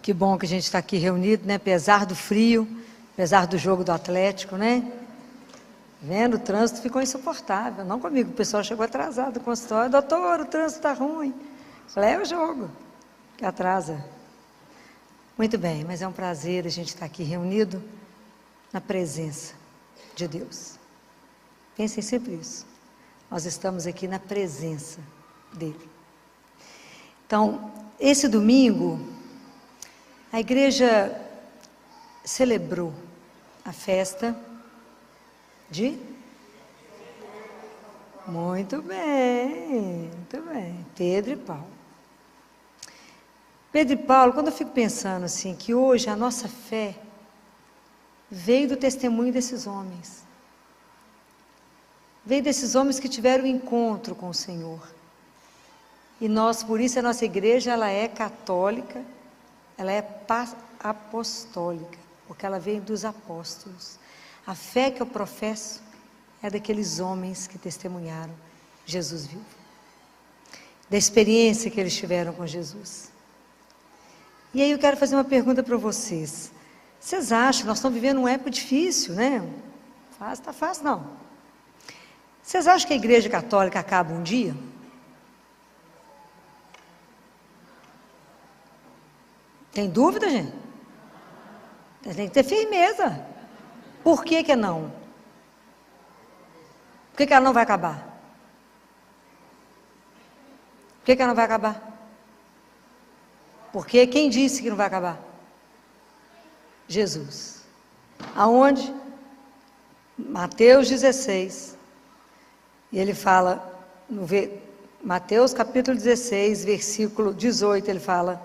Que bom que a gente está aqui reunido, né? Apesar do frio, apesar do jogo do Atlético, né? Vendo, o trânsito ficou insuportável. Não comigo, o pessoal chegou atrasado do consultório. Doutor, o trânsito está ruim. Falei, é o jogo que atrasa. Muito bem, mas é um prazer a gente estar aqui reunido na presença de Deus. Pensem sempre isso. Nós estamos aqui na presença dEle. Então, esse domingo, a igreja celebrou a festa de... Muito bem, Pedro e Paulo. Pedro e Paulo, quando eu fico pensando assim, que hoje a nossa fé veio do testemunho desses homens. Veio desses homens que tiveram um encontro com o Senhor. E nós, por isso, a nossa igreja, ela é católica, ela é apostólica, porque ela vem dos apóstolos. A fé que eu professo é daqueles homens que testemunharam Jesus vivo. Da experiência que eles tiveram com Jesus. E aí eu quero fazer uma pergunta para vocês. Vocês acham, nós estamos vivendo uma época difícil, né? Está fácil, não. Vocês acham que a igreja católica acaba um dia? Tem dúvida, gente? Tem que ter firmeza. Por que que não? Por que que ela não vai acabar? Por que que ela não vai acabar? Porque quem disse que não vai acabar? Jesus. Aonde? Mateus 16. E ele fala, Mateus capítulo 16, versículo 18, ele fala: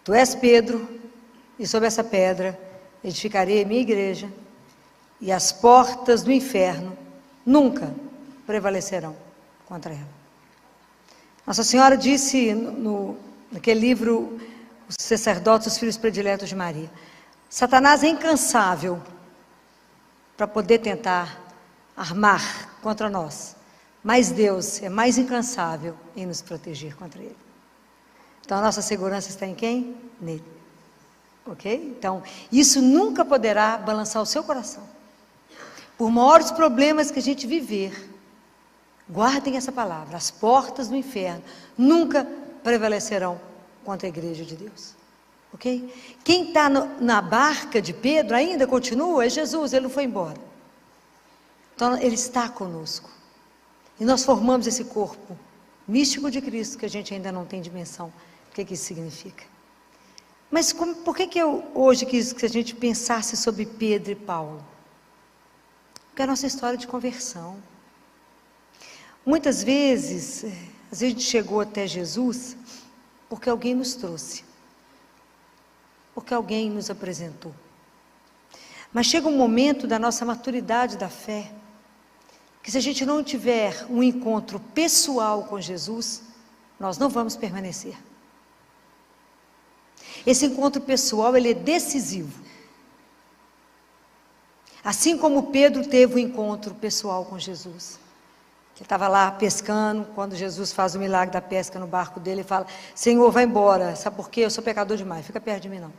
Tu és Pedro, e sobre essa pedra edificarei a minha igreja, e as portas do inferno nunca prevalecerão contra ela. Nossa Senhora disse naquele livro, Os Sacerdotes, os Filhos Prediletos de Maria: Satanás é incansável para poder tentar armar contra nós, mas Deus é mais incansável em nos proteger contra ele. Então a nossa segurança está em quem? Nele. Ok? Então, isso nunca poderá balançar o seu coração. Por maiores problemas que a gente viver, guardem essa palavra: as portas do inferno nunca prevalecerão contra a igreja de Deus. Ok? Quem está na barca de Pedro ainda continua é Jesus, ele não foi embora. Então ele está conosco. E nós formamos esse corpo místico de Cristo, que a gente ainda não tem dimensão do que isso significa. Mas por que eu hoje quis que a gente pensasse sobre Pedro e Paulo? Porque é a nossa história de conversão. Muitas vezes, às vezes a gente chegou até Jesus porque alguém nos trouxe, porque alguém nos apresentou. Mas chega um momento da nossa maturidade da fé, que se a gente não tiver um encontro pessoal com Jesus, nós não vamos permanecer. Esse encontro pessoal, ele é decisivo. Assim como Pedro teve um encontro pessoal com Jesus. Ele estava lá pescando, quando Jesus faz o milagre da pesca no barco dele, ele fala: Senhor, vai embora, sabe por quê? Eu sou pecador demais, fica perto de mim não.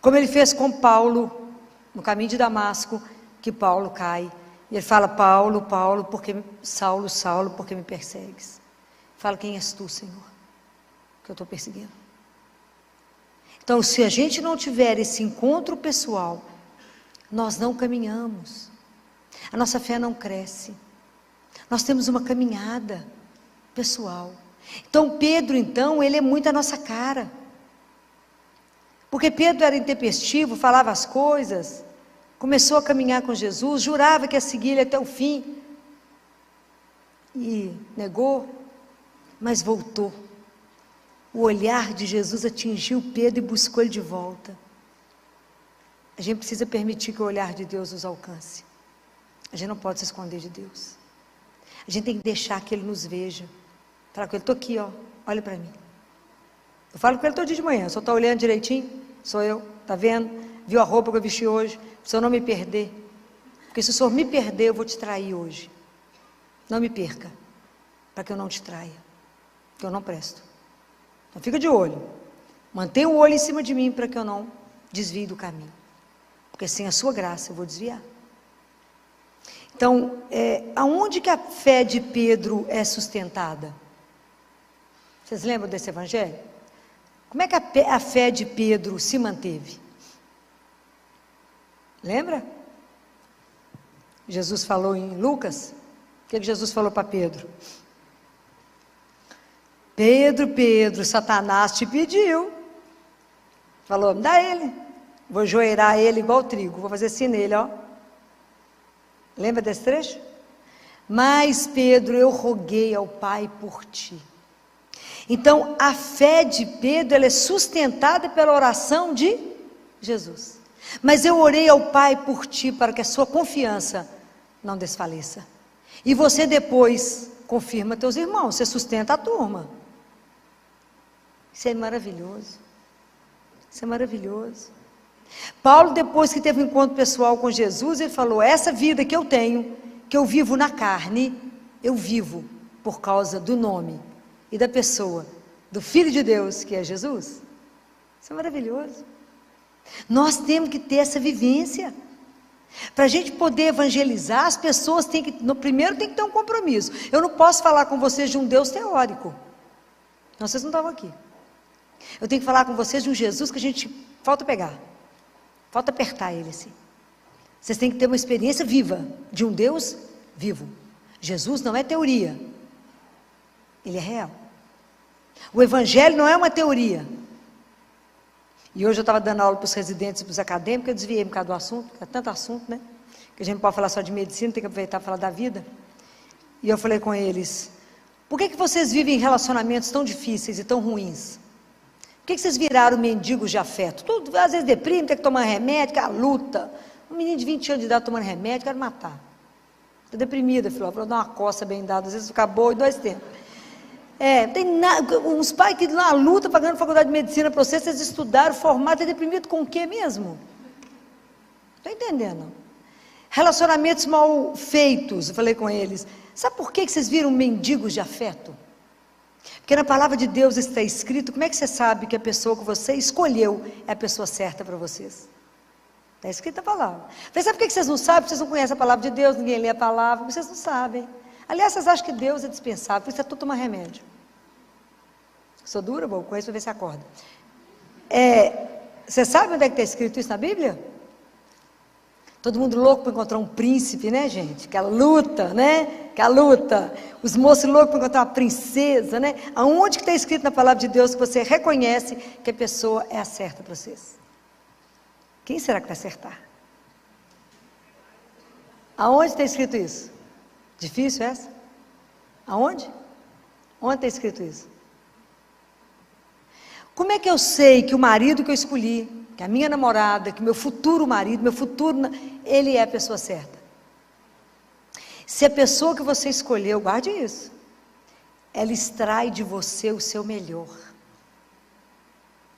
Como ele fez com Paulo, no caminho de Damasco, que Paulo cai, e ele fala: Paulo, Paulo, Saulo, Saulo, por que me persegues? Fala: quem és tu, Senhor, que eu estou perseguindo? Então, se a gente não tiver esse encontro pessoal, nós não caminhamos, a nossa fé não cresce. Nós temos uma caminhada pessoal. Então Pedro, ele é muito a nossa cara. Porque Pedro era intempestivo, falava as coisas, começou a caminhar com Jesus, jurava que ia seguir ele até o fim. E negou, mas voltou. O olhar de Jesus atingiu Pedro e buscou ele de volta. A gente precisa permitir que o olhar de Deus nos alcance. A gente não pode se esconder de Deus. A gente tem que deixar que Ele nos veja. Falar com Ele: estou aqui, ó, olha para mim. Eu falo com Ele todo dia de manhã: o senhor está olhando direitinho? Sou eu, está vendo? Viu a roupa que eu vesti hoje? Para o senhor não me perder. Porque se o senhor me perder, eu vou te trair hoje. Não me perca, para que eu não te traia, que eu não presto. Então fica de olho. Mantenha o olho em cima de mim para que eu não desvie do caminho. Porque sem a sua graça eu vou desviar. Então, aonde que a fé de Pedro é sustentada? Vocês lembram desse evangelho? Como é que a fé de Pedro se manteve? Lembra? Jesus falou em Lucas. O que Jesus falou para Pedro? Pedro, Pedro, Satanás te pediu. Falou, me dá ele. Vou joeirar ele igual trigo. Vou fazer assim nele, ó. Lembra desse trecho? Mas Pedro, eu roguei ao Pai por ti. Então, a fé de Pedro, ela é sustentada pela oração de Jesus. Mas eu orei ao Pai por ti, para que a sua confiança não desfaleça. E você depois confirma teus irmãos, você sustenta a turma. Isso é maravilhoso. Isso é maravilhoso. Paulo, depois que teve um encontro pessoal com Jesus, ele falou, essa vida que eu tenho, que eu vivo na carne, eu vivo por causa do nome e da pessoa, do Filho de Deus, que é Jesus. Isso é maravilhoso. Nós temos que ter essa vivência. Para a gente poder evangelizar, as pessoas têm que, primeiro tem que ter um compromisso. Eu não posso falar com vocês de um Deus teórico. Não, vocês não estavam aqui. Eu tenho que falar com vocês de um Jesus que a gente falta pegar. Falta apertar ele assim. Vocês têm que ter uma experiência viva de um Deus vivo. Jesus não é teoria. Ele é real. O Evangelho não é uma teoria. E hoje eu estava dando aula para os residentes e para os acadêmicos, eu desviei um bocado do assunto, porque é tanto assunto, né? Que a gente não pode falar só de medicina, tem que aproveitar para falar da vida. E eu falei com eles, por que vocês vivem relacionamentos tão difíceis e tão ruins? Por que vocês viraram mendigos de afeto? Tudo, às vezes deprime, tem que tomar remédio, que é a luta. Um menino de 20 anos de idade tomando remédio, quero matar. Estou deprimida, filho, vou dar uma coça bem dada, às vezes fica boa em 2 tempos. Tem uns pais que na luta, pagando faculdade de medicina para vocês estudaram, formaram, está deprimido com o quê mesmo? Estou entendendo. Relacionamentos mal feitos, eu falei com eles, sabe por que vocês viram mendigos de afeto? Porque na palavra de Deus está escrito, como é que você sabe que a pessoa que você escolheu é a pessoa certa para vocês? Está escrita a palavra. Mas sabe por que vocês não sabem? Vocês não conhecem a palavra de Deus, ninguém lê a palavra, vocês não sabem. Aliás, vocês acham que Deus é dispensável, por isso é tudo tomar remédio. Sou dura, vou conheço para ver se acorda. Você sabe onde é que está escrito isso na Bíblia? Todo mundo louco para encontrar um príncipe, né, gente? Aquela luta, né? Aquela luta. Os moços loucos para encontrar uma princesa, né? Aonde que está escrito na palavra de Deus que você reconhece que a pessoa é a certa para vocês? Quem será que vai acertar? Aonde está escrito isso? Difícil essa? Aonde? Onde está escrito isso? Como é que eu sei que o marido que eu escolhi, que a minha namorada, que meu futuro marido, ele é a pessoa certa? Se a pessoa que você escolheu, guarde isso, ela extrai de você o seu melhor.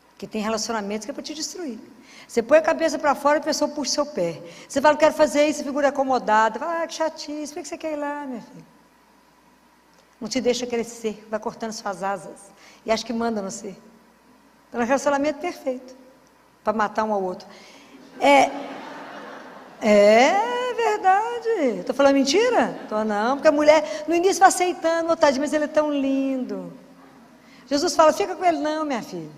Porque tem relacionamentos que é para te destruir. Você põe a cabeça para fora e a pessoa puxa o seu pé. Você fala, quero fazer isso, figura acomodada. Fala, que chatice, por que você quer ir lá, minha filha? Não te deixa crescer, vai cortando suas asas. E acha que manda no ser. Então, é um relacionamento perfeito. Para matar um ao outro. É verdade. Estou falando mentira? Estou não, porque a mulher no início vai aceitando, tadinho, mas ele é tão lindo. Jesus fala, fica com ele não, minha filha.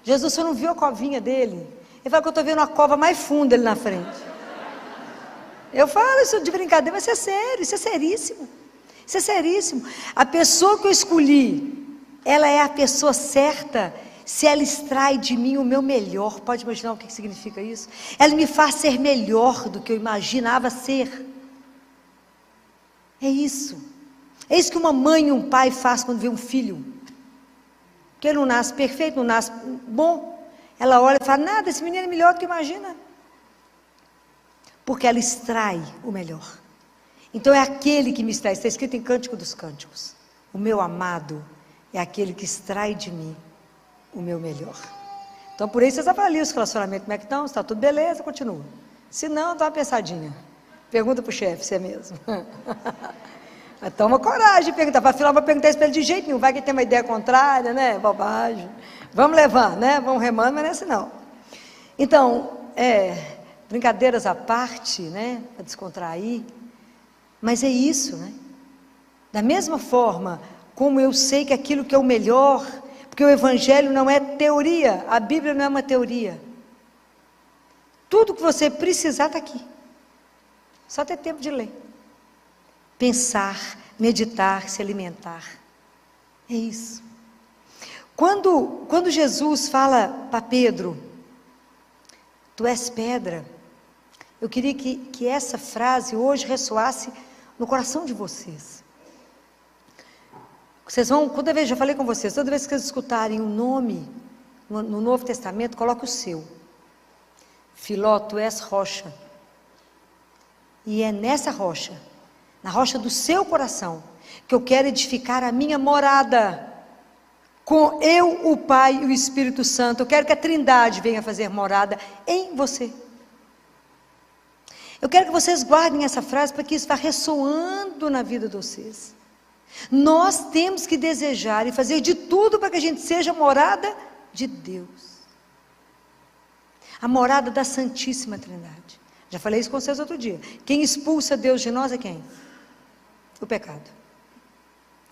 Jesus, você não viu a covinha dele? Ele fala que eu estou vendo uma cova mais funda ali na frente. Eu falo isso de brincadeira, mas isso é sério, isso é seríssimo. Isso é seríssimo. A pessoa que eu escolhi, ela é a pessoa certa, se ela extrai de mim o meu melhor. Pode imaginar o que significa isso? Ela me faz ser melhor do que eu imaginava ser. É isso. É isso que uma mãe e um pai faz quando vê um filho. Que ele não nasce perfeito, não nasce bom. Ela olha e fala, nada, esse menino é melhor do que imagina. Porque ela extrai o melhor. Então é aquele que me extrai, está escrito em Cântico dos Cânticos. O meu amado é aquele que extrai de mim o meu melhor. Então por isso vocês avaliam os relacionamentos, como é que estão? Está tudo beleza, continua. Se não, dá uma pensadinha. Pergunta para o chefe, se é mesmo. Mas toma coragem de perguntar. Afinal, não vou perguntar isso para ele de jeito nenhum. Vai que ele tem uma ideia contrária, né? Bobagem. Vamos levando, né? Vamos remando, mas não é assim não. Então, brincadeiras à parte, né? Para descontrair. Mas é isso, né? Da mesma forma como eu sei que aquilo que é o melhor, porque o Evangelho não é teoria, a Bíblia não é uma teoria. Tudo que você precisar está aqui. Só ter tempo de ler. Pensar, meditar, se alimentar. É isso. Quando Jesus fala para Pedro, tu és pedra, eu queria que essa frase hoje ressoasse no coração de vocês. Vocês vão, toda vez, já falei com vocês, toda vez que vocês escutarem um nome no Novo Testamento, coloque o seu. Filó, tu és rocha. E é nessa rocha, na rocha do seu coração, que eu quero edificar a minha morada. Com eu, o Pai e o Espírito Santo. Eu quero que a Trindade venha fazer morada em você. Eu quero que vocês guardem essa frase para que isso vá ressoando na vida de vocês. Nós temos que desejar e fazer de tudo para que a gente seja morada de Deus. A morada da Santíssima Trindade. Já falei isso com vocês outro dia. Quem expulsa Deus de nós é quem? O pecado.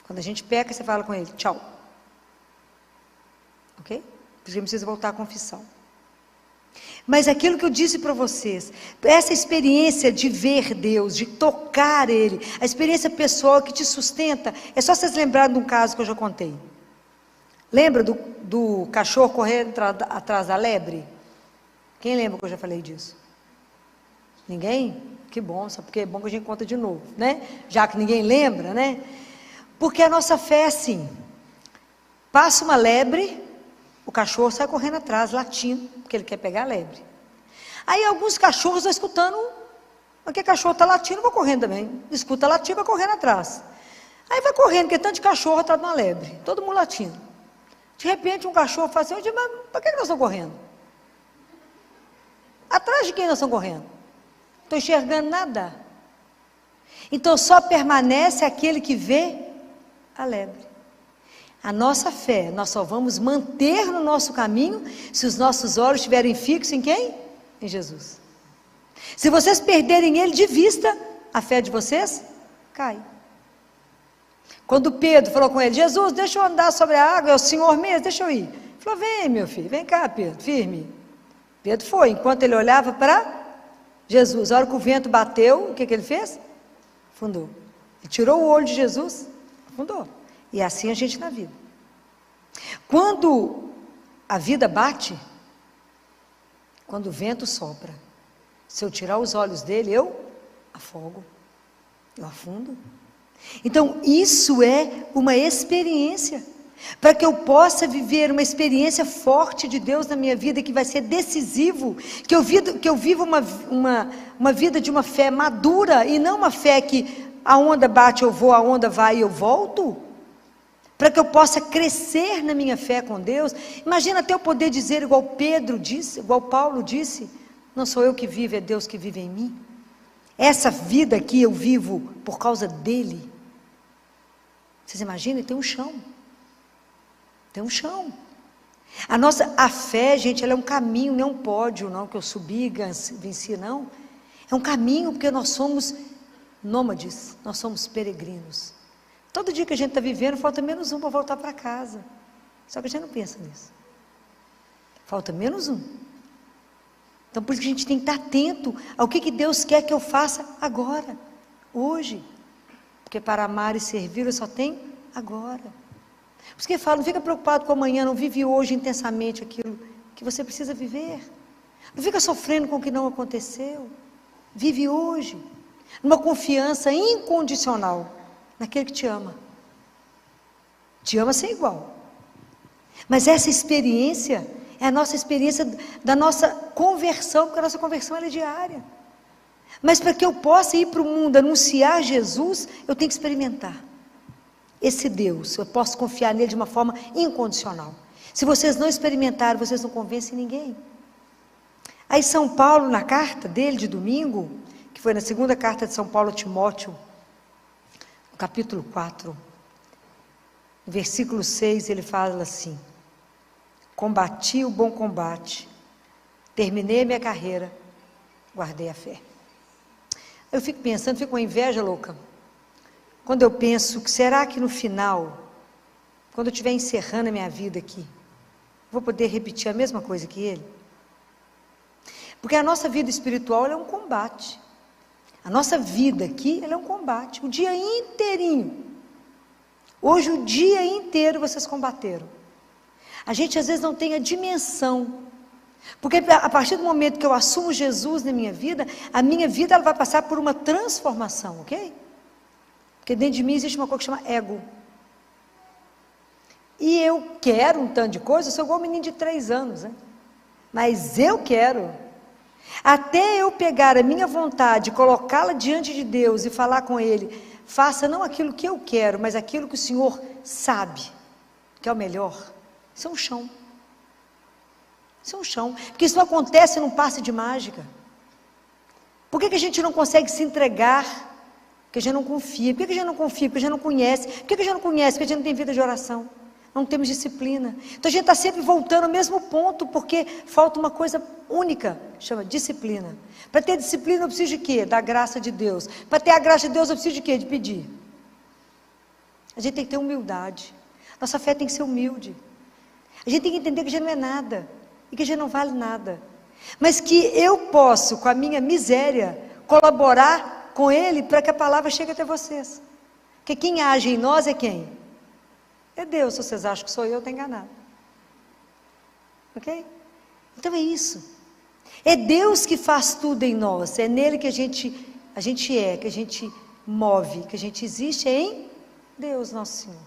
Quando a gente peca, você fala com ele, tchau. Ok? Porque precisa voltar à confissão. Mas aquilo que eu disse para vocês, essa experiência de ver Deus, de tocar Ele, a experiência pessoal que te sustenta, é só vocês lembrarem de um caso que eu já contei. Lembra do cachorro correndo atrás da lebre? Quem lembra que eu já falei disso? Ninguém? Que bom, só porque é bom que a gente conta de novo, né? Já que ninguém lembra, né? Porque a nossa fé é assim, passa uma lebre, o cachorro sai correndo atrás, latindo, porque ele quer pegar a lebre. Aí alguns cachorros vão escutando, porque cachorro está latindo, vou correndo também. Escuta latir, vai correndo atrás. Aí vai correndo, porque tanto de cachorro atrás de uma lebre, todo mundo latindo. De repente um cachorro fala assim, mas por que nós estamos correndo? Atrás de quem nós estamos correndo? Não estou enxergando nada. Então só permanece aquele que vê a lebre. A nossa fé, nós só vamos manter no nosso caminho se os nossos olhos estiverem fixos em quem? Em Jesus. Se vocês perderem Ele de vista, a fé de vocês cai. Quando Pedro falou com ele, Jesus, deixa eu andar sobre a água, é o Senhor mesmo, deixa eu ir. Ele falou, vem meu filho, vem cá Pedro, firme. Pedro foi, enquanto ele olhava para Jesus. A hora que o vento bateu, o que ele fez? Afundou. Ele tirou o olho de Jesus, afundou. E assim a gente na vida. Quando a vida bate, quando o vento sopra, se eu tirar os olhos dele, eu afogo, eu afundo. Então isso é uma experiência, para que eu possa viver uma experiência forte de Deus na minha vida, que vai ser decisivo, que eu viva uma vida de uma fé madura, e não uma fé que a onda bate, eu vou, a onda vai e eu volto. Para que eu possa crescer na minha fé com Deus. Imagina até eu poder dizer igual Pedro disse, igual Paulo disse, não sou eu que vivo, é Deus que vive em mim. Essa vida aqui eu vivo por causa dele. Vocês imaginam? Tem um chão. Tem um chão. A fé, gente, ela é um caminho, não é um pódio, não, que eu subi e venci, não. É um caminho, porque nós somos nômades, nós somos peregrinos. Todo dia que a gente está vivendo, falta menos um para voltar para casa. Só que a gente não pensa nisso. Falta menos um. Então, por isso que a gente tem que estar atento ao que Deus quer que eu faça agora, hoje. Porque para amar e servir, eu só tenho agora. Por isso que eu falo, não fica preocupado com amanhã, não vive hoje intensamente aquilo que você precisa viver. Não fica sofrendo com o que não aconteceu. Vive hoje, numa confiança incondicional naquele que te ama. Te ama sem igual. Mas essa experiência é a nossa experiência da nossa conversão, porque a nossa conversão ela é diária. Mas para que eu possa ir para o mundo anunciar Jesus, eu tenho que experimentar esse Deus. Eu posso confiar nele de uma forma incondicional. Se vocês não experimentarem, vocês não convencem ninguém. Aí São Paulo, na carta dele de domingo, que foi na segunda carta de São Paulo a Timóteo, no capítulo 4, no versículo 6, ele fala assim: combati o bom combate, terminei a minha carreira, guardei a fé. Eu fico pensando, fico com inveja louca, quando eu penso que será que no final, quando eu estiver encerrando a minha vida aqui, vou poder repetir a mesma coisa que ele? Porque a nossa vida espiritual ela é um combate. A nossa vida aqui ela é um combate, o dia inteirinho. Hoje o dia inteiro vocês combateram. A gente às vezes não tem a dimensão. Porque a partir do momento que eu assumo Jesus na minha vida, a minha vida ela vai passar por uma transformação, ok? Porque dentro de mim existe uma coisa que chama ego. E eu quero um tanto de coisa, eu sou igual um menino de 3 anos, né? Mas eu quero. Até eu pegar a minha vontade, colocá-la diante de Deus e falar com Ele, faça não aquilo que eu quero, mas aquilo que o Senhor sabe, que é o melhor. Isso é um chão. Isso é um chão. Porque isso não acontece num passe de mágica. Por que a gente não consegue se entregar? Porque a gente não confia. Por que a gente não confia? Porque a gente não conhece. Por que a gente não conhece? Porque a gente não tem vida de oração. Não temos disciplina. Então a gente está sempre voltando ao mesmo ponto, porque falta uma coisa única, chama disciplina. Para ter disciplina eu preciso de quê? Da graça de Deus. Para ter a graça de Deus eu preciso de quê? De pedir. A gente tem que ter humildade. Nossa fé tem que ser humilde. A gente tem que entender que a gente não é nada. E que a gente não vale nada. Mas que eu posso, com a minha miséria, colaborar com Ele para que a palavra chegue até vocês. Porque quem age em nós é quem? É Deus. Se vocês acham que sou eu, estou enganado. Ok? Então é isso. É Deus que faz tudo em nós. É nele que a gente é, que a gente move, que a gente existe, é em Deus, nosso Senhor.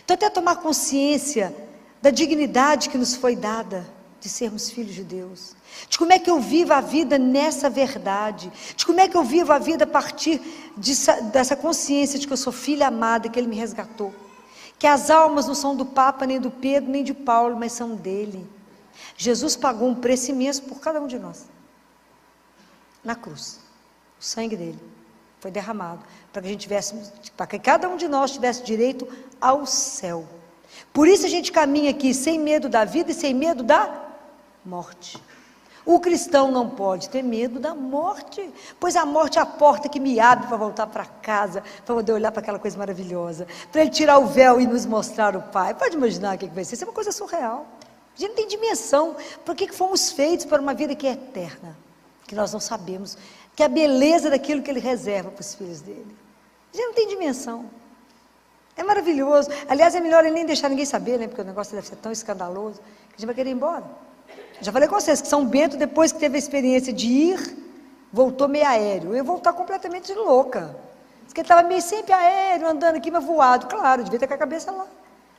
Então até tomar consciência da dignidade que nos foi dada, de sermos filhos de Deus, de como é que eu vivo a vida nessa verdade, de como é que eu vivo a vida a partir dessa consciência de que eu sou filha amada, que Ele me resgatou, que as almas não são do Papa, nem do Pedro, nem de Paulo, mas são dele. Jesus pagou um preço imenso por cada um de nós, na cruz, o sangue dele foi derramado, para que cada um de nós tivesse direito ao céu. Por isso a gente caminha aqui sem medo da vida e sem medo da morte. O cristão não pode ter medo da morte, pois a morte é a porta que me abre para voltar para casa, para poder olhar para aquela coisa maravilhosa, para Ele tirar o véu e nos mostrar o Pai. Pode imaginar o que vai ser? Isso é uma coisa surreal. A gente não tem dimensão. Por que fomos feitos para uma vida que é eterna? Que nós não sabemos, que é a beleza daquilo que Ele reserva para os filhos dele. A gente não tem dimensão. É maravilhoso. Aliás, é melhor Ele nem deixar ninguém saber, né? Porque o negócio deve ser tão escandaloso que a gente vai querer ir embora. Já falei com vocês que São Bento, depois que teve a experiência de ir, voltou meio aéreo. Eu voltar completamente louca. Diz que ele estava meio sempre aéreo, andando aqui, mas voado. Claro, devia ter com a cabeça lá.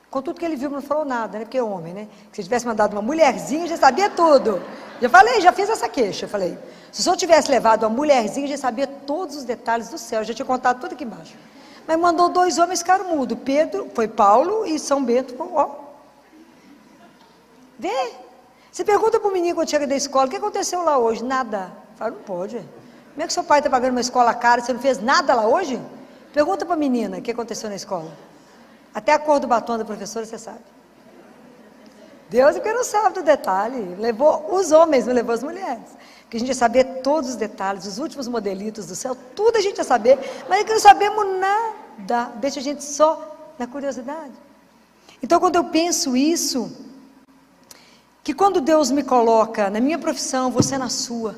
Com tudo que ele viu, não falou nada, né? Porque é homem, né? Se tivesse mandado uma mulherzinha, já sabia tudo. Já falei, já fiz essa queixa. Eu falei, se o senhor tivesse levado uma mulherzinha, já sabia todos os detalhes do céu. Já tinha contado tudo aqui embaixo. Mas mandou 2 homens, ficaram mudos. Pedro, foi Paulo, e São Bento, ó. Vê. Você pergunta para o menino quando chega da escola, o que aconteceu lá hoje? Nada. Fala, não pode. Como é que seu pai está pagando uma escola cara, você não fez nada lá hoje? Pergunta para a menina o que aconteceu na escola. Até a cor do batom da professora você sabe. Deus é porque não sabe do detalhe. Levou os homens, não levou as mulheres. Porque a gente ia saber todos os detalhes, os últimos modelitos do céu, tudo a gente ia saber, mas é que não sabemos nada. Deixa a gente só na curiosidade. Então, quando eu penso isso, que quando Deus me coloca na minha profissão, você na sua,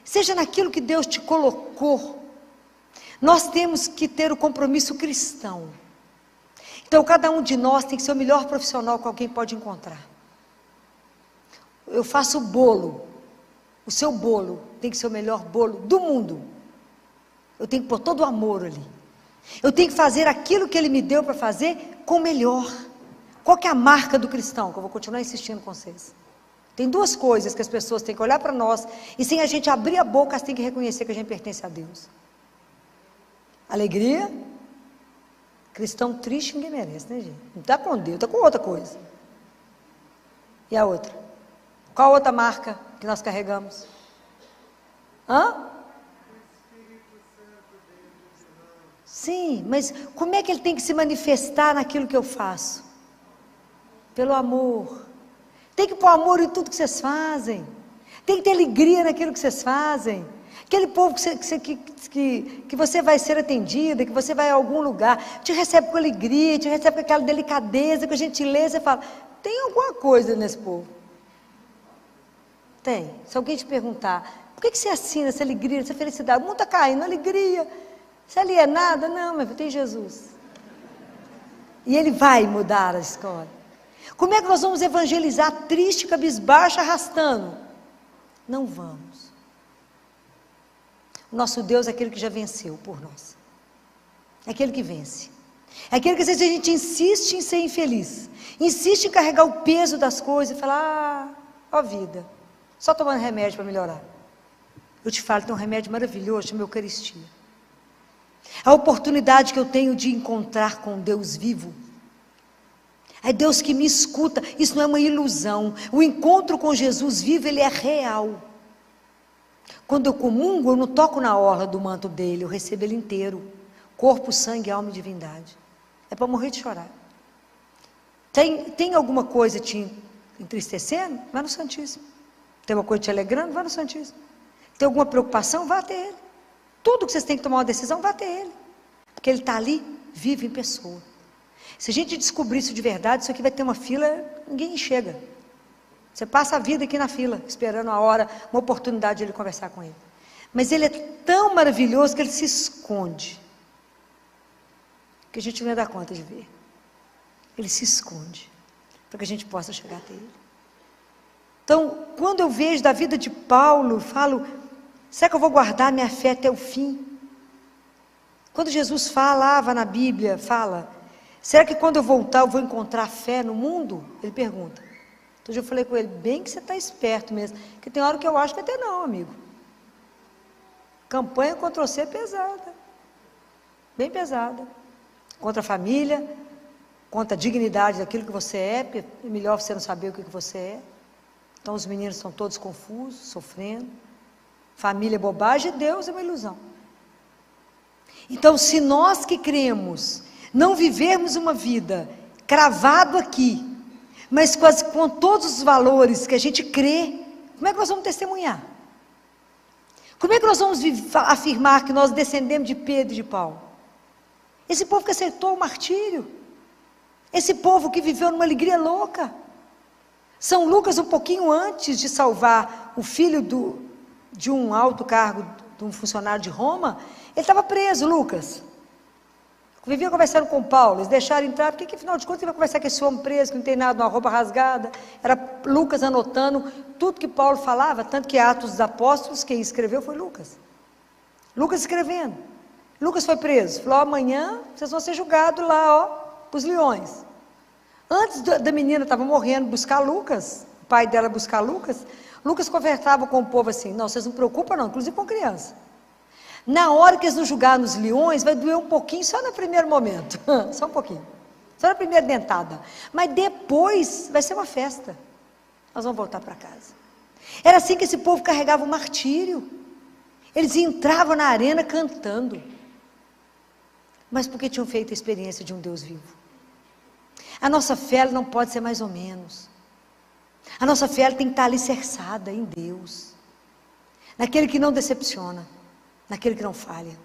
seja naquilo que Deus te colocou, nós temos que ter o compromisso cristão. Então cada um de nós tem que ser o melhor profissional que alguém pode encontrar. Eu faço o bolo, o seu bolo tem que ser o melhor bolo do mundo. Eu tenho que pôr todo o amor ali. Eu tenho que fazer aquilo que Ele me deu para fazer com o melhor. Qual que é a marca do cristão? Que eu vou continuar insistindo com vocês. Tem 2 coisas que as pessoas têm que olhar para nós, e sem a gente abrir a boca, elas têm que reconhecer que a gente pertence a Deus. Alegria. Cristão triste ninguém merece, né, gente? Não está com Deus, está com outra coisa. E a outra? Qual a outra marca que nós carregamos? Sim, mas como é que ele tem que se manifestar naquilo que eu faço? Pelo amor. Tem que pôr amor em tudo que vocês fazem. Tem que ter alegria naquilo que vocês fazem. Aquele povo que você vai ser atendida, que você vai a algum lugar, te recebe com alegria, te recebe com aquela delicadeza, com gentileza, e fala, tem alguma coisa nesse povo? Tem. Se alguém te perguntar, por que você assina essa alegria, essa felicidade? O mundo está caindo, alegria. Você ali é nada? Não, meu filho, tem Jesus. E Ele vai mudar a história. Como é que nós vamos evangelizar triste, cabisbaixo, arrastando? Não vamos. O nosso Deus é aquele que já venceu por nós. É aquele que vence. É aquele que às vezes a gente insiste em ser infeliz. Insiste em carregar o peso das coisas e falar, ó vida, só tomando remédio para melhorar. Eu te falo, tem um remédio maravilhoso, chama Eucaristia. A oportunidade que eu tenho de encontrar com Deus vivo. É Deus que me escuta, isso não é uma ilusão. O encontro com Jesus vivo, ele é real. Quando eu comungo, eu não toco na orla do manto dele, eu recebo ele inteiro. Corpo, sangue, alma e divindade. É para morrer de chorar. Tem alguma coisa te entristecendo? Vá no Santíssimo. Tem alguma coisa te alegrando? Vá no Santíssimo. Tem alguma preocupação? Vá até ele. Tudo que vocês têm que tomar uma decisão, vá até ele. Porque ele está ali, vivo em pessoa. Se a gente descobrir isso de verdade, isso aqui vai ter uma fila, ninguém chega. Você passa a vida aqui na fila, esperando a hora, uma oportunidade de ele conversar com ele. Mas ele é tão maravilhoso que ele se esconde. Que a gente não ia dar conta de ver. Ele se esconde, para que a gente possa chegar até ele. Então, quando eu vejo da vida de Paulo, falo, será que eu vou guardar minha fé até o fim? Quando Jesus falava na Bíblia, fala, será que quando eu voltar eu vou encontrar fé no mundo? Ele pergunta. Então eu falei com ele, bem que você está esperto mesmo, porque tem hora que eu acho que até não, amigo. Campanha contra você é pesada, bem pesada. Contra a família, contra a dignidade daquilo que você é, porque é melhor você não saber o que você é. Então os meninos estão todos confusos, sofrendo. Família é bobagem, Deus é uma ilusão. Então, se nós que cremos, não vivermos uma vida cravado aqui, mas com todos os valores que a gente crê, como é que nós vamos testemunhar? Como é que nós vamos afirmar que nós descendemos de Pedro e de Paulo? Esse povo que aceitou o martírio, esse povo que viveu numa alegria louca. São Lucas, um pouquinho antes de salvar o filho de um alto cargo, de um funcionário de Roma, ele estava preso, Lucas. Vivia conversando com Paulo, eles deixaram entrar, porque afinal de contas ele vai conversar com esse homem preso, que não tem nada, uma roupa rasgada. Era Lucas anotando tudo que Paulo falava, tanto que Atos dos Apóstolos, quem escreveu foi Lucas. Lucas escrevendo. Lucas foi preso, falou, amanhã vocês vão ser julgados lá, ó, para os leões. Antes da menina estava morrendo, buscar Lucas, o pai dela buscar Lucas, Lucas conversava com o povo assim, não, vocês não preocupam não, inclusive com criança. Na hora que eles nos julgarem nos leões, vai doer um pouquinho, só no primeiro momento, só um pouquinho, só na primeira dentada, mas depois vai ser uma festa, nós vamos voltar para casa. Era assim que esse povo carregava o martírio, eles entravam na arena cantando, mas porque tinham feito a experiência de um Deus vivo. A nossa fé não pode ser mais ou menos. A nossa fé tem que estar alicerçada em Deus, naquele que não decepciona, naquele que não falha.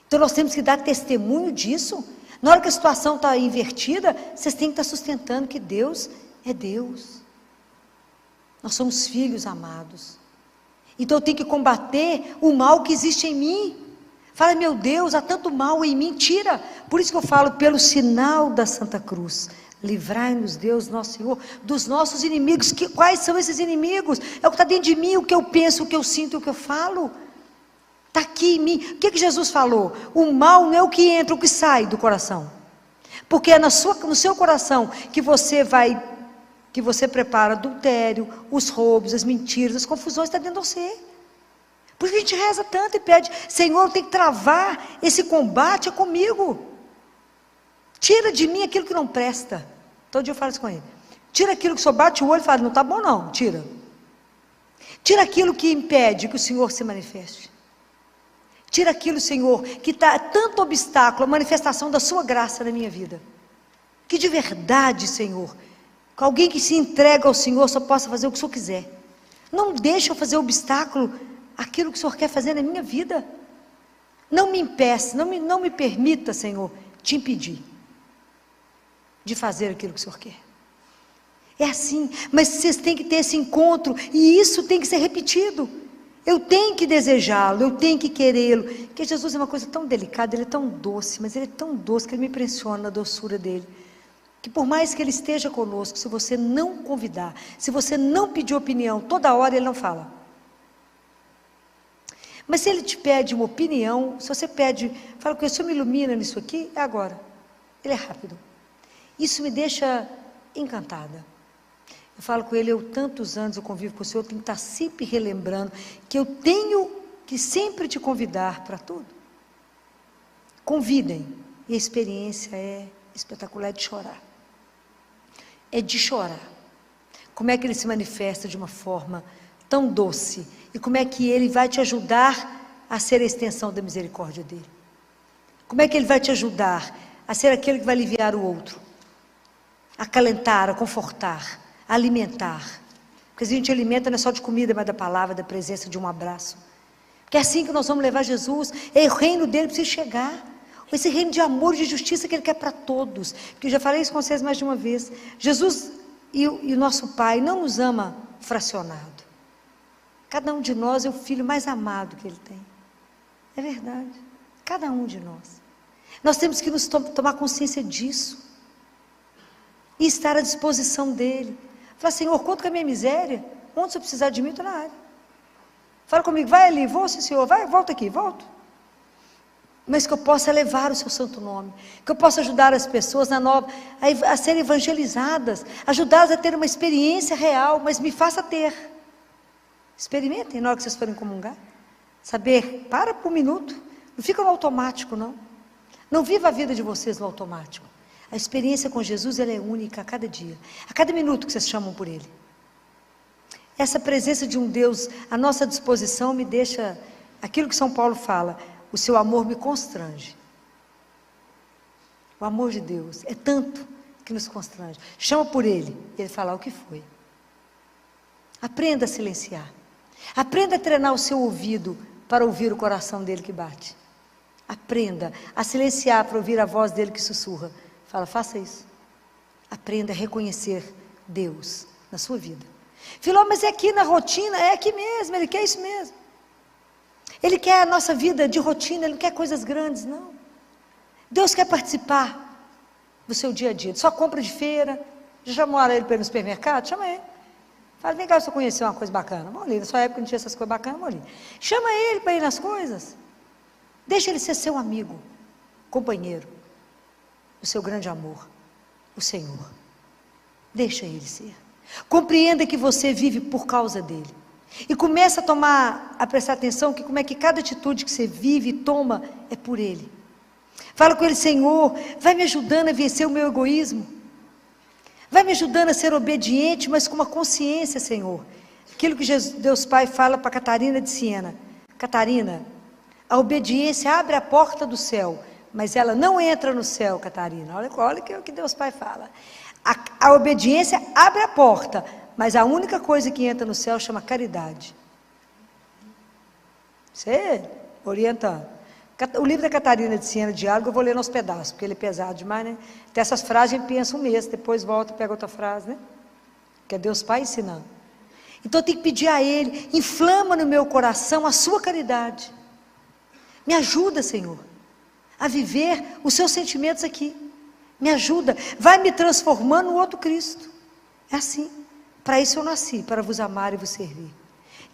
Então nós temos que dar testemunho disso. Na hora que a situação está invertida, vocês têm que estar sustentando que Deus é Deus. Nós somos filhos amados. Então eu tenho que combater o mal que existe em mim. Fala, meu Deus, há tanto mal em mim, tira. Por isso que eu falo, pelo sinal da Santa Cruz, livrai-nos, Deus, nosso Senhor, dos nossos inimigos. Quais são esses inimigos? É o que está dentro de mim, o que eu penso, o que eu sinto, o que eu falo. Está aqui em mim. O que Jesus falou? O mal não é o que entra, o que sai do coração. Porque é no seu coração que você prepara adultério, os roubos, as mentiras, as confusões, está dentro de você. Por isso a gente reza tanto e pede, Senhor, tem que travar esse combate comigo. Tira de mim aquilo que não presta. Todo dia eu falo isso com ele. Tira aquilo que só bate o olho e fala, não está bom não, tira. Tira aquilo que impede que o Senhor se manifeste. Tira aquilo, Senhor, que está tanto obstáculo, a manifestação da sua graça na minha vida. Que de verdade, Senhor, que alguém que se entrega ao Senhor só possa fazer o que o Senhor quiser. Não deixa eu fazer obstáculo àquilo que o Senhor quer fazer na minha vida. Não me impeça, não me permita, Senhor, te impedir de fazer aquilo que o Senhor quer. É assim, mas vocês têm que ter esse encontro, e isso tem que ser repetido. Eu tenho que desejá-lo, eu tenho que querê-lo. Porque Jesus é uma coisa tão delicada, ele é tão doce, mas ele é tão doce que ele me impressiona na doçura dele. Que por mais que ele esteja conosco, se você não convidar, se você não pedir opinião, toda hora ele não fala. Mas se ele te pede uma opinião, se você pede, fala com ele, o Senhor me ilumina nisso aqui, é agora. Ele é rápido. Isso me deixa encantada. Eu falo com ele, tantos anos eu convivo com o Senhor, eu tenho que estar sempre relembrando que eu tenho que sempre te convidar para tudo. Convidem. E a experiência é espetacular, é de chorar. É de chorar. Como é que ele se manifesta de uma forma tão doce? E como é que ele vai te ajudar a ser a extensão da misericórdia dele? Como é que ele vai te ajudar a ser aquele que vai aliviar o outro? A acalentar, a confortar, a alimentar. Porque a gente alimenta não é só de comida, mas da palavra, da presença, de um abraço. Porque é assim que nós vamos levar Jesus. É o reino dele precisa chegar. Esse reino de amor e de justiça que ele quer para todos. Porque eu já falei isso com vocês mais de uma vez. Jesus e o nosso Pai não nos ama fracionado. Cada um de nós é o filho mais amado que ele tem. É verdade. Cada um de nós. Nós temos que nos tomar consciência disso. E estar à disposição dele. Falar, Senhor, conta com a minha miséria. Onde você precisar de mim, estou na área. Fala comigo, vai ali, vou sim, Senhor, vai, volta aqui, volto. Mas que eu possa levar o seu santo nome. Que eu possa ajudar as pessoas a serem evangelizadas. Ajudá-las a ter uma experiência real, mas me faça ter. Experimentem na hora que vocês forem comungar. Saber, para por um minuto. Não fica no automático, não. Não viva a vida de vocês no automático. A experiência com Jesus, ela é única a cada dia. A cada minuto que vocês chamam por Ele. Essa presença de um Deus à nossa disposição me deixa... Aquilo que São Paulo fala, o seu amor me constrange. O amor de Deus é tanto que nos constrange. Chama por Ele, Ele fala o que foi. Aprenda a silenciar. Aprenda a treinar o seu ouvido para ouvir o coração dele que bate. Aprenda a silenciar para ouvir a voz dele que sussurra. Fala, faça isso. Aprenda a reconhecer Deus na sua vida. Filó, mas é aqui na rotina, é aqui mesmo, ele quer isso mesmo. Ele quer a nossa vida de rotina, ele não quer coisas grandes, não. Deus quer participar do seu dia a dia, de sua compra de feira. Já chamou ele para ir no supermercado? Chama ele. Fala, vem cá, você conheceu uma coisa bacana. Vamos ali, na sua época não tinha essas coisas bacanas, vamos ali. Chama ele para ir nas coisas. Deixa ele ser seu amigo, companheiro, o seu grande amor, o Senhor. Deixa ele ser. Compreenda que você vive por causa dele. E começa a prestar atenção que como é que cada atitude que você vive e toma é por ele. Fala com ele, Senhor, vai me ajudando a vencer o meu egoísmo. Vai me ajudando a ser obediente, mas com uma consciência, Senhor. Aquilo que Deus Pai fala para Catarina de Siena. Catarina, a obediência abre a porta do céu, mas ela não entra no céu, Catarina. Olha o que Deus Pai fala. A obediência abre a porta, mas a única coisa que entra no céu chama caridade. Você orienta. O livro da Catarina de Siena, Diálogo, eu vou ler nos pedaços, porque ele é pesado demais, né? Tem essas frases, a gente pensa um mês, depois volta e pega outra frase, né? Que é Deus Pai ensinando. Então eu tenho que pedir a Ele, inflama no meu coração a sua caridade. Me ajuda, Senhor, a viver os seus sentimentos aqui. Me ajuda, vai me transformando no outro Cristo. É assim. Para isso eu nasci, para vos amar e vos servir.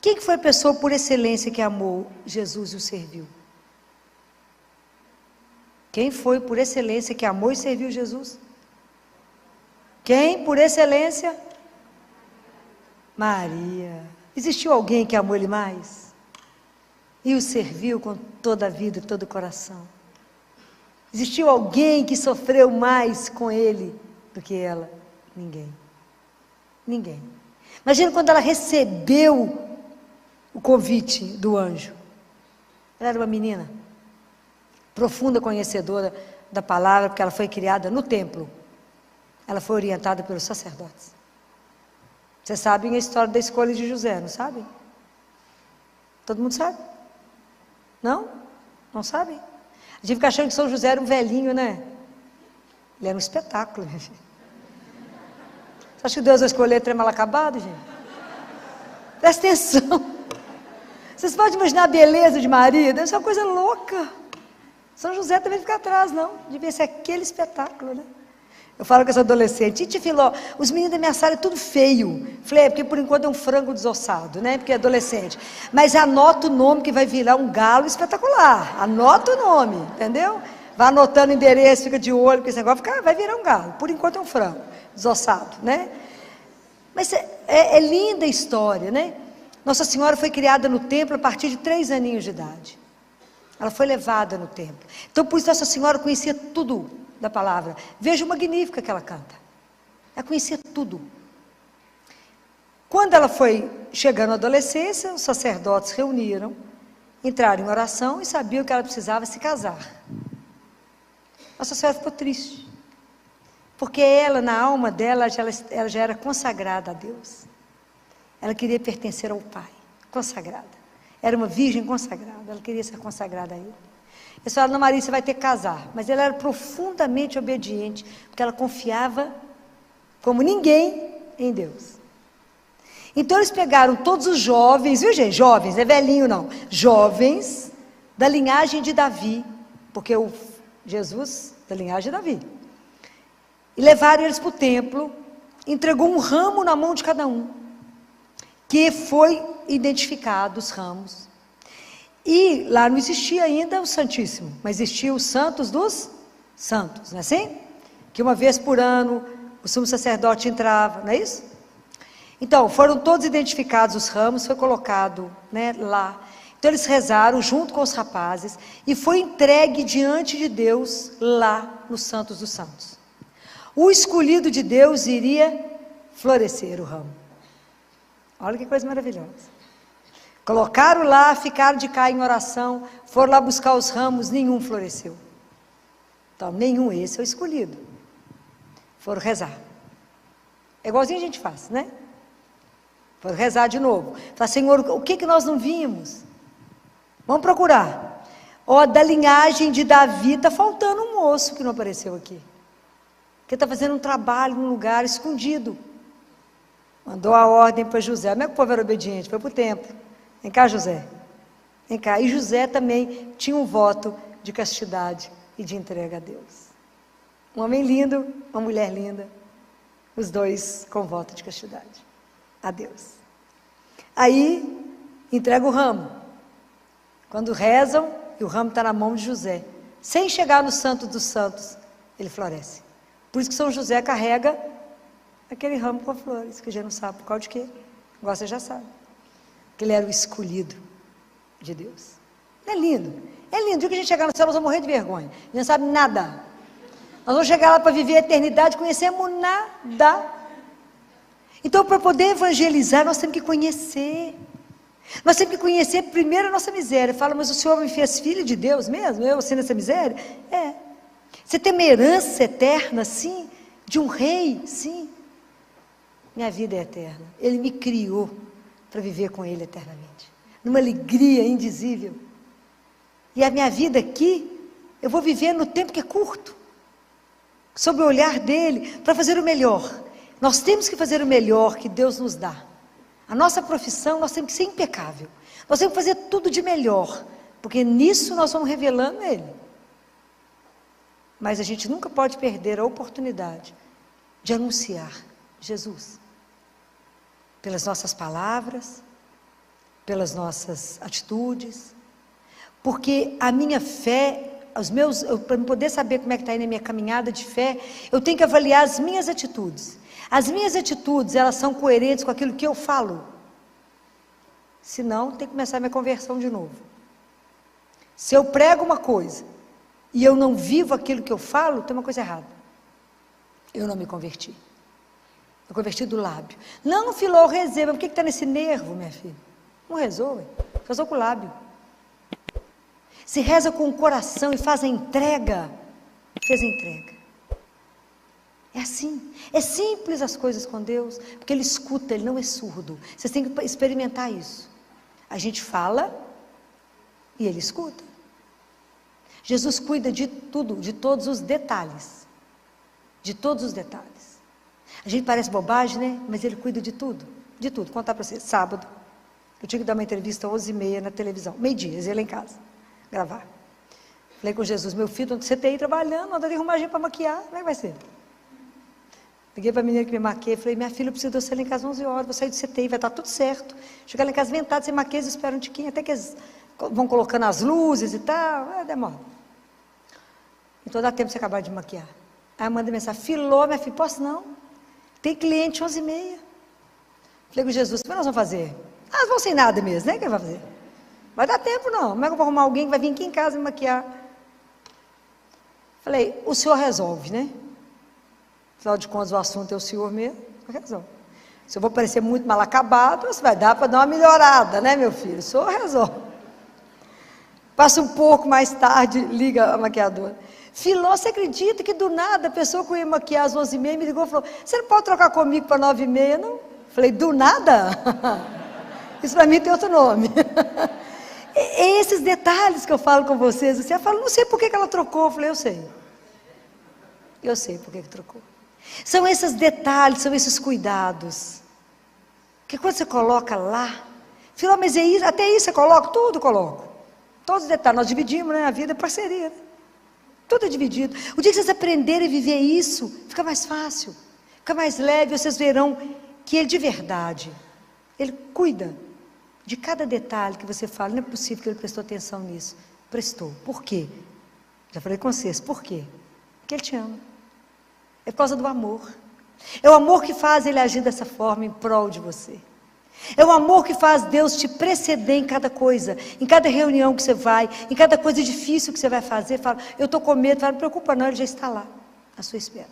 Quem que foi a pessoa por excelência que amou Jesus e o serviu? Quem foi por excelência que amou e serviu Jesus? Quem por excelência? Maria. Existiu alguém que amou ele mais? E o serviu com toda a vida e todo o coração? Existiu alguém que sofreu mais com ele do que ela? Ninguém. Ninguém. Imagina quando ela recebeu o convite do anjo. Ela era uma menina profunda conhecedora da palavra, porque ela foi criada no templo. Ela foi orientada pelos sacerdotes. Vocês sabem a história da escolha de José, não sabem? Todo mundo sabe? Não? Não sabem? A gente fica achando que São José era um velhinho, né? Ele era um espetáculo, minha filha. Você acha que Deus vai escolher trem mal acabado, gente? Presta atenção. Vocês podem imaginar a beleza de Maria? Deve ser uma coisa louca. São José também fica atrás, não. Devia ser aquele espetáculo, né? Eu falo com essa adolescente, Titi Filó, os meninos da minha sala é tudo feio. Falei, porque por enquanto é um frango desossado, né? Porque é adolescente. Mas anota o nome que vai virar um galo espetacular. Anota o nome, entendeu? Vai anotando o endereço, fica de olho, porque esse negócio vai virar um galo. Por enquanto é um frango desossado, né? Mas é linda a história, né? Nossa Senhora foi criada no templo a partir de 3 aninhos de idade. Ela foi levada no templo. Então, por isso, Nossa Senhora conhecia tudo da palavra. Veja o Magnífica que ela canta. Ela conhecia tudo. Quando ela foi chegando à adolescência, os sacerdotes reuniram, entraram em oração e sabiam que ela precisava se casar. Nossa Senhora ficou triste. Porque ela, na alma dela, ela já era consagrada a Deus. Ela queria pertencer ao Pai, consagrada. Era uma virgem consagrada, ela queria ser consagrada a Ele. Eles falaram, não, Maria, você vai ter que casar. Mas ela era profundamente obediente, porque ela confiava, como ninguém, em Deus. Então eles pegaram todos os jovens, viu gente? Jovens, não é velhinho não. Jovens da linhagem de Davi, porque o Jesus da linhagem de Davi. E levaram eles para o templo, entregou um ramo na mão de cada um, que foi identificado os ramos. E lá não existia ainda o Santíssimo, mas existia os Santos dos Santos, não é assim? Que uma vez por ano o sumo sacerdote entrava, não é isso? Então, foram todos identificados os ramos, foi colocado, né, lá. Então eles rezaram junto com os rapazes e foi entregue diante de Deus lá nos Santos dos Santos. O escolhido de Deus iria florescer o ramo. Olha que coisa maravilhosa. Colocaram lá, ficaram de cá em oração, foram lá buscar os ramos, nenhum floresceu. Então, nenhum, esse é o escolhido. Foram rezar. É igualzinho a gente faz, né? Foram rezar de novo. Falaram, Senhor, o que nós não vimos? Vamos procurar. Ó, da linhagem de Davi, está faltando um moço que não apareceu aqui. Que está fazendo um trabalho num lugar escondido. Mandou a ordem para José. Como é que o povo era obediente? Foi para o templo. Vem cá, José. Vem cá. E José também tinha um voto de castidade e de entrega a Deus. Um homem lindo, uma mulher linda. Os dois com voto de castidade a Deus. Aí, entrega o ramo. Quando rezam, e o ramo está na mão de José. Sem chegar no Santo dos Santos, ele floresce. Por isso que São José carrega aquele ramo com flores, que a gente não sabe por causa de quê. Agora você já sabe. Que ele era o escolhido de Deus. Não é lindo? É lindo. O dia que a gente chegar no céu, nós vamos morrer de vergonha. A gente não sabe nada. Nós vamos chegar lá para viver a eternidade, conhecemos nada. Então, para poder evangelizar, nós temos que conhecer. Nós temos que conhecer primeiro a nossa miséria. Fala, mas o Senhor me fez filho de Deus mesmo? Eu sendo essa miséria? É. Você tem uma herança eterna, sim, de um rei, sim. Minha vida é eterna. Ele me criou para viver com Ele eternamente. Numa alegria indizível. E a minha vida aqui, eu vou viver no tempo que é curto. Sob o olhar dEle, para fazer o melhor. Nós temos que fazer o melhor que Deus nos dá. A nossa profissão, nós temos que ser impecável. Nós temos que fazer tudo de melhor. Porque nisso nós vamos revelando Ele. Mas a gente nunca pode perder a oportunidade de anunciar Jesus. Pelas nossas palavras, pelas nossas atitudes, porque a minha fé, para poder saber como é que está aí na minha caminhada de fé, eu tenho que avaliar as minhas atitudes. As minhas atitudes, elas são coerentes com aquilo que eu falo. Senão, tem que começar a minha conversão de novo. Se eu prego uma coisa e eu não vivo aquilo que eu falo, tem uma coisa errada. Eu não me converti. Eu converti do lábio. Não, Filó, eu rezei, mas por que está nesse nervo, minha filha? Não rezou, rezou com o lábio. Se reza com o coração e faz a entrega, fez a entrega. É assim, é simples as coisas com Deus, porque Ele escuta, Ele não é surdo. Vocês têm que experimentar isso. A gente fala e Ele escuta. Jesus cuida de tudo, de todos os detalhes. De todos os detalhes. A gente parece bobagem, né? Mas Ele cuida de tudo. De tudo. Vou contar para vocês. Sábado, eu tinha que dar uma entrevista às 11h30 na televisão. Meio-dia, eles iam lá em casa gravar. Falei com Jesus, meu filho, você tem aí trabalhando, anda de arrumar gente para maquiar, como é que vai ser? Liguei para a menina que me maquia, falei, minha filha, eu preciso de você lá em casa às 11 horas, vou sair do CTI, vai estar tudo certo. Chegar lá em casa ventado, sem maquia, eles esperam um tiquinho, até que eles vão colocando as luzes e tal, demora. Então dá tempo de você acabar de maquiar. Aí eu mandei mensagem, filou, minha filha, posso não? Tem cliente 11h30. Falei com Jesus, o que nós vamos fazer? Ah, elas vão sem nada mesmo, né? O que vai fazer? Vai dar tempo não, como é que eu vou arrumar alguém que vai vir aqui em casa me maquiar? Falei, o senhor resolve, né? Afinal de contas, o assunto é o senhor mesmo, resolve. Se eu vou parecer muito mal acabado, você vai dar para dar uma melhorada, né, meu filho? O senhor resolve. Passa um pouco mais tarde, liga a maquiadora. Filó, você acredita que do nada a pessoa que eu ia maquiar às 11h30 me ligou e falou, você não pode trocar comigo para 9h30, não? Falei, do nada? Isso para mim tem outro nome. É esses detalhes que eu falo com vocês. Você fala, não sei por que ela trocou. Eu falei, eu sei. Eu sei por que trocou. São esses detalhes, são esses cuidados. Que quando você coloca lá, Filó, mas é isso, até isso você coloca? Tudo coloco. Todos os detalhes. Nós dividimos, né? A vida é parceria, né? Tudo é dividido. O dia que vocês aprenderem a viver isso, fica mais fácil. Fica mais leve, vocês verão que Ele de verdade, Ele cuida de cada detalhe que você fala. Não é possível que Ele prestou atenção nisso. Prestou. Por quê? Já falei com vocês. Por quê? Porque Ele te ama. É por causa do amor. É o amor que faz Ele agir dessa forma em prol de você. É o amor que faz Deus te preceder em cada coisa, em cada reunião que você vai, em cada coisa difícil que você vai fazer. Fala, eu estou com medo. Fala, não preocupa não, Ele já está lá, à sua espera.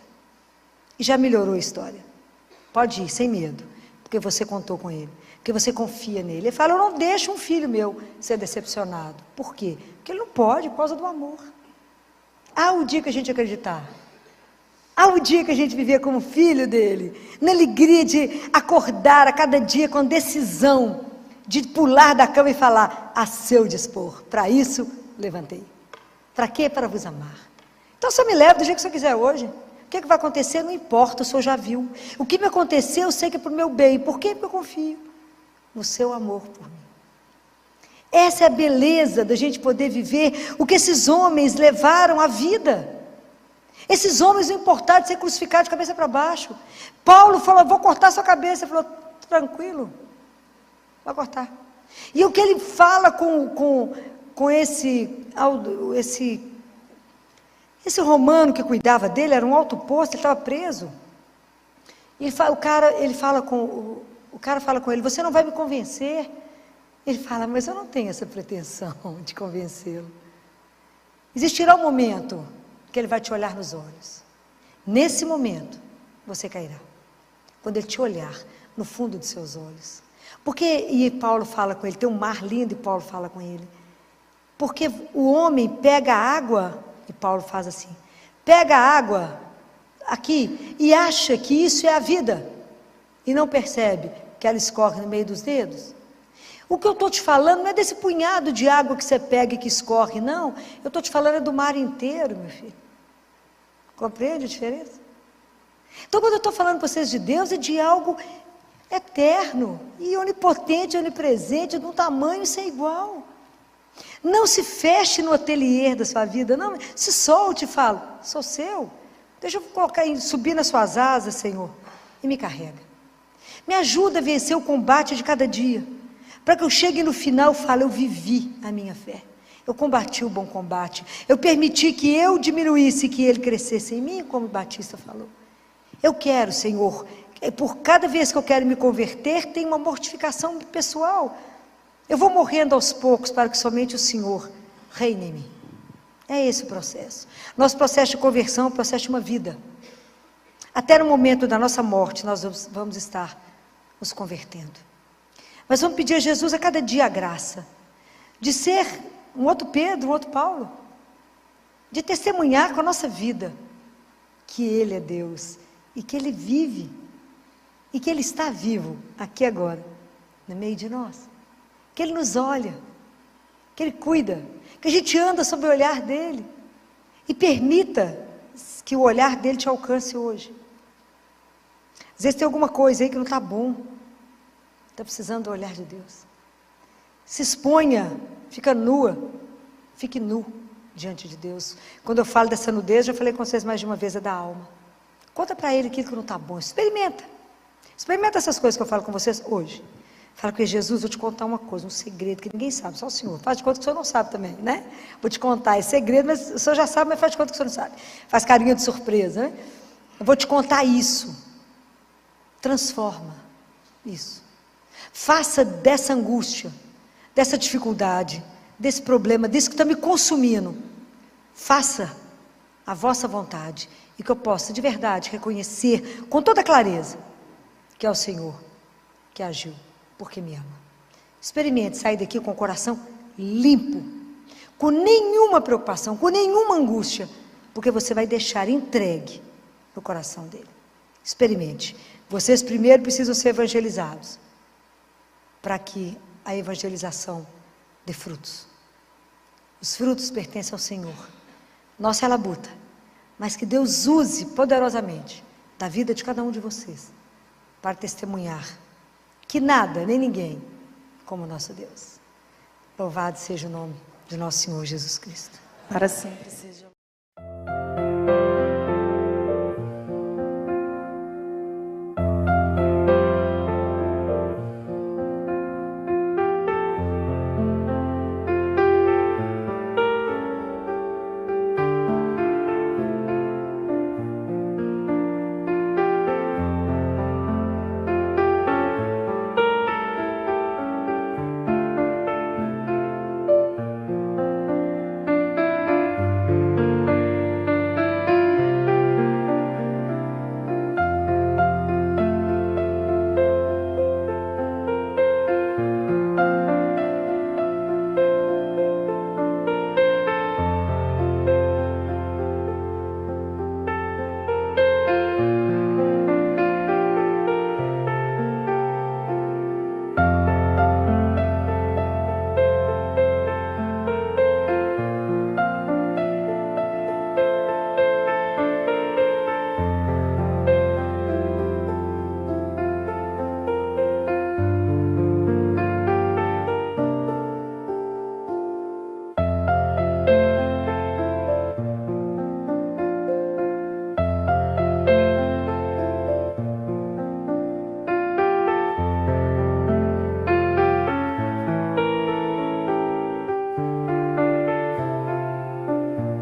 E já melhorou a história. Pode ir, sem medo, porque você contou com Ele, porque você confia nele. Ele fala, eu não deixo um filho meu ser decepcionado. Por quê? Porque ele não pode, por causa do amor. Há o dia que a gente acreditar. Há o dia que a gente viver como filho dele, na alegria de acordar a cada dia com decisão, de pular da cama e falar, a seu dispor, para isso levantei. Para quê? Para vos amar. Então só me leva do jeito que você quiser hoje. O que vai acontecer? Não importa, o senhor já viu. O que me aconteceu, eu sei que é para o meu bem. Por quê? Porque eu confio no seu amor por mim. Essa é a beleza da gente poder viver o que esses homens levaram à vida. Esses homens não importaram de ser crucificados de cabeça para baixo. Paulo falou, vou cortar sua cabeça. Ele falou, tranquilo, vai cortar. E o que ele fala com esse romano que cuidava dele, era um alto posto, ele estava preso. E o cara fala com ele, você não vai me convencer? Ele fala, mas eu não tenho essa pretensão de convencê-lo. Existirá um momento que ele vai te olhar nos olhos. Nesse momento, você cairá. Quando ele te olhar no fundo dos seus olhos. E Paulo fala com ele, tem um mar lindo e Paulo fala com ele. Porque o homem pega a água, e Paulo faz assim, pega a água aqui e acha que isso é a vida. E não percebe que ela escorre no meio dos dedos. O que eu estou te falando não é desse punhado de água que você pega e que escorre, não. Eu estou te falando é do mar inteiro, meu filho. Compreende a diferença? Então, quando eu estou falando para vocês de Deus, é de algo eterno, e onipotente, onipresente, de um tamanho sem igual. Não se feche no ateliê da sua vida, não. Se solte e fala, sou seu. Deixa eu subir nas suas asas, Senhor, e me carrega. Me ajuda a vencer o combate de cada dia. Para que eu chegue no final e fale, eu vivi a minha fé. Eu combati o bom combate. Eu permiti que eu diminuísse e que ele crescesse em mim, como o Batista falou. Eu quero, Senhor, por cada vez que eu quero me converter, tem uma mortificação pessoal. Eu vou morrendo aos poucos para que somente o Senhor reine em mim. É esse o processo. Nosso processo de conversão é um processo de uma vida. Até no momento da nossa morte, nós vamos estar nos convertendo. Mas vamos pedir a Jesus a cada dia a graça de ser um outro Pedro, um outro Paulo, de testemunhar com a nossa vida que Ele é Deus e que Ele vive e que Ele está vivo aqui agora, no meio de nós, que Ele nos olha, que Ele cuida, que a gente anda sob o olhar dEle e permita que o olhar dEle te alcance hoje. Às vezes tem alguma coisa aí que não está bom, está precisando do olhar de Deus. Se exponha, fica nua, fique nu diante de Deus. Quando eu falo dessa nudez, já falei com vocês mais de uma vez, é da alma. Conta para Ele aquilo que não está bom, experimenta essas coisas que eu falo com vocês hoje. Fala com Jesus, vou te contar uma coisa, um segredo que ninguém sabe, só o Senhor. Faz de conta que o Senhor não sabe também, né? Vou te contar esse segredo, mas o Senhor já sabe, mas faz de conta que o Senhor não sabe. Faz carinha de surpresa, né? Eu vou te contar isso. Transforma isso. Faça dessa angústia, dessa dificuldade, desse problema, disso que está me consumindo, faça a vossa vontade e que eu possa de verdade reconhecer com toda clareza que é o Senhor que agiu porque me ama. Experimente sair daqui com o coração limpo, com nenhuma preocupação, com nenhuma angústia, porque você vai deixar entregue no coração dele. Experimente. Vocês primeiro precisam ser evangelizados para que a evangelização dê frutos. Os frutos pertencem ao Senhor. Nossa é a labuta, mas que Deus use poderosamente da vida de cada um de vocês para testemunhar que nada, nem ninguém, como nosso Deus. Louvado seja o nome de nosso Senhor Jesus Cristo. Para sempre seja.